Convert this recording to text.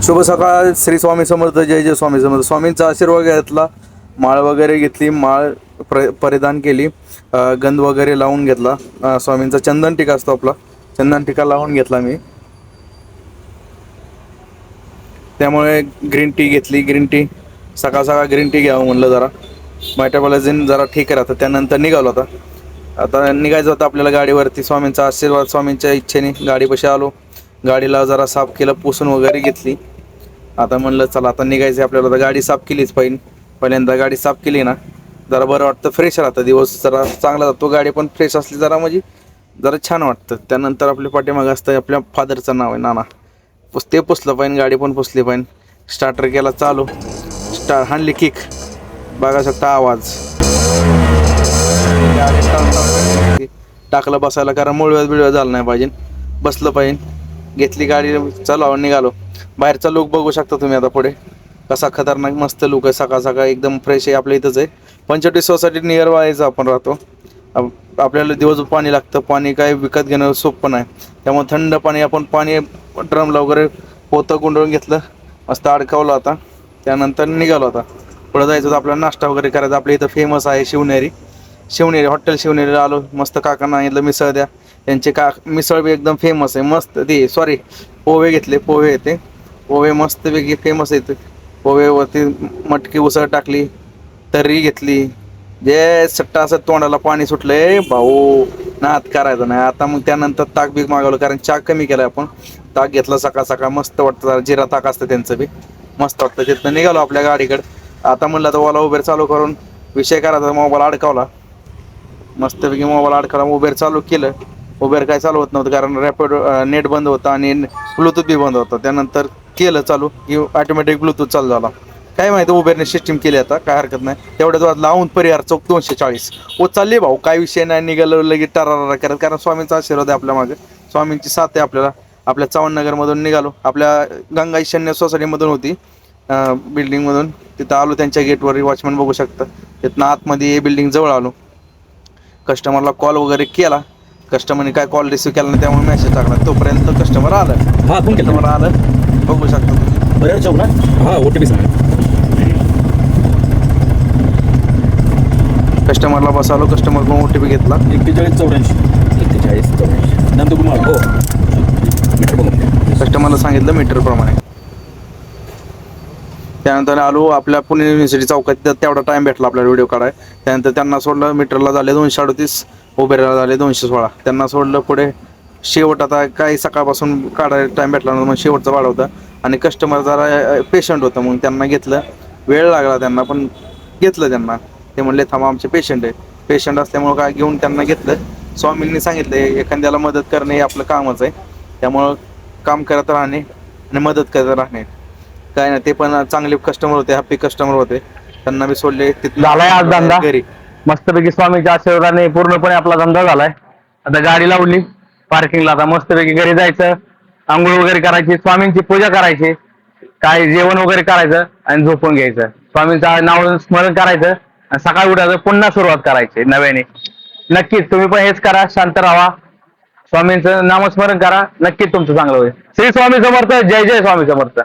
शुभ सकाळ. श्री स्वामी समर्थ. जय जय स्वामी समर्थ. स्वामींचा आशीर्वाद घेतला, माळ वगैरे घेतली, माळ परिधान केली, गंध वगैरे लावून घेतला. स्वामींचा चंदन टीका असतो आपला, चंदन टीका लावून घेतला मी. त्यामुळे ग्रीन टी घेतली. ग्रीन टी सकाळ सकाळ ग्रीन टी घ्यावं म्हणलं, जरा मेटाबॉलिझम जरा ठीक राहतं. त्यानंतर निघालो आता निघायचं होतं आपल्याला गाडीवरती. स्वामींचा आशीर्वाद, स्वामींच्या इच्छेने गाडीपाशी आलो. गाडीला जरा साफ केलं, पुसून वगैरे घेतली. आता म्हणलं चला आता निघायचं आपल्याला. तर गाडी साफ केलीच पहिल्यांदा गाडी साफ केली ना, जरा बरं वाटतं, फ्रेश राहतं, दिवस जरा चांगला जातो. गाडी पण फ्रेश असली जरा म्हणजे जरा छान वाटतं. त्यानंतर आपल्या पाठीमागं असतं आपल्या फादरचं नाव आहे नाना, ते पुसलं पाहिजे, गाडी पण पुसली पाहिजे. स्टार्टर केला चालू, हाणली किक, बघा शकता आवाज. टाकलं बसायला, कारण मुळव्यात बिळव्यात झालं नाही पाहिजे, बसलं पाहिजे. घेतली गाडी, चला निघालो. बाहेरचा लुक बघू शकता तुम्ही आता पुढे, कसा खतरनाक मस्त लुक आहे. सकाळ सकाळ एकदम फ्रेश आहे. आपल्या इथंच आहे, 25 सोसायटी नियर वायचं आपण राहतो. आपल्याला दिवसभर पाणी लागतं. पाणी काय विकत घेणं सोपं नाही, त्यामुळे थंड पाणी आपण पाणी ड्रमला वगैरे पोतं गुंडळून घेतलं, मस्त अडकावलं. आता त्यानंतर निघालो. आता पुढं जायचं होतं आपल्याला, नाश्ता वगैरे करायचा. आपल्या इथं फेमस आहे शिवनेरी हॉटेल. शिवनेरीला आलो. मस्त काकांना सांगितलं मिसळ द्या. त्यांचे मिसळ बी एकदम फेमस आहे. मस्त पोहे घेतले. पोहे मस्तपैकी फेमस आहेत. पोहेवरती मटकी उसळ टाकली, तर्री घेतली. जे सट्टा असं तोंडाला पाणी सुटलंय भाऊ, नाद करायचं नाही. आता मग त्यानंतर ताक बीक मागवलं, कारण चहा कमी केला आपण. ताक घेतला सकाळ सकाळ, मस्त वाटतं. जिरा ताक असतं त्यांचं बी, मस्त वाटतं. तिथनं निघालो आपल्या गाडीकडे. आता म्हणलं तर ओला उबेर चालू करून विषय करायचा. मोबाईल अडकावला, मस्तपैकी मोबाईल अडकावला. उबेर चालू केलं. उबेर काय चालू होत नव्हतं, कारण रॅपिड नेट बंद होतं आणि ब्लूटूथ बी बंद होतं. त्यानंतर केलं चालू की ऑटोमॅटिक ब्लूटूथ चालू झाला. काय माहिती उबेरने सिस्टीम केली, आता काय हरकत नाही. तेवढ्याच लावून परिहार चौक 240 चालले भाऊ, काय विषय नाही. निघालं लगेच टरारा करत, कारण स्वामींचा आशीर्वाद आहे आपल्या मागे, स्वामींची साथ आहे आपल्याला. आपल्या चव्हाणनगरमधून निघालो, आपल्या गंगा ईशान्य सोसायटीमधून होती, बिल्डिंगमधून. तिथं आलो, त्यांच्या गेटवर वॉचमॅन बघू शकता. तिथनं आतमध्ये बिल्डिंग जवळ आलो. कस्टमरला कॉल वगैरे केला, कस्टमरने काय कॉल रिसिव्ह केला नाही, त्यामुळे मेसेज टाकला. तोपर्यंत कस्टमर आलं. कस्टमर आलं, बघू शकता तुम्ही. बरं ना, हां OTP सांगा. कस्टमरला बसवलो. कस्टमरकडून OTP घेतला. 4184 नाम तो कुमार. हो, मीटर बघून कस्टमरला सांगितलं मीटरप्रमाणे. त्यानंतर आलो आपल्या पुणे युनिव्हर्सिटी चौकात. तेवढा टाईम भेटला आपल्याला व्हिडिओ काढाय. त्यानंतर त्यांना सोडलं. मीटरला झाले 238, उबेरला झाले 216. त्यांना सोडलं. पुढे शेवट आता काही सकाळपासून काढायला टाईम भेटला नव्हता, मग शेवटचा वाढ होता. आणि कस्टमर जरा पेशंट होतं, मग त्यांना घेतलं. वेळ लागला त्यांना, पण घेतलं त्यांना. ते म्हणले थांबा, आमचे पेशंट आहे. पेशंट असल्यामुळं काय घेऊन त्यांना घेतलं. स्वामींनी सांगितलं एखाद्याला मदत करणे हे आपलं कामच आहे, त्यामुळं काम करत राहणे आणि मदत करत राहणे. काय नाही, ते पण चांगले कस्टमर होते, हॅपी कस्टमर होते. त्यांना बी सोडले. तिथं झालाय आज धंदा घरी. मस्तपैकी स्वामीच्या आशीर्वादाने पूर्णपणे आपला धंदा झालाय. आता गाडी लावली पार्किंगला. आता मस्तपैकी घरी जायचं, आंघोळ वगैरे करायची, स्वामींची पूजा करायची, काय जेवण वगैरे करायचं आणि झोपून घ्यायचं. स्वामींचं नाव स्मरण करायचं आणि सकाळी उठायचं, पुन्हा सुरुवात करायची नव्याने. नक्कीच तुम्ही पण हेच करा, शांत राहा, स्वामींचं नामस्मरण करा, नक्कीच तुमचं चांगलं होईल. श्री स्वामी समर्थ. जय जय स्वामी समर्थ.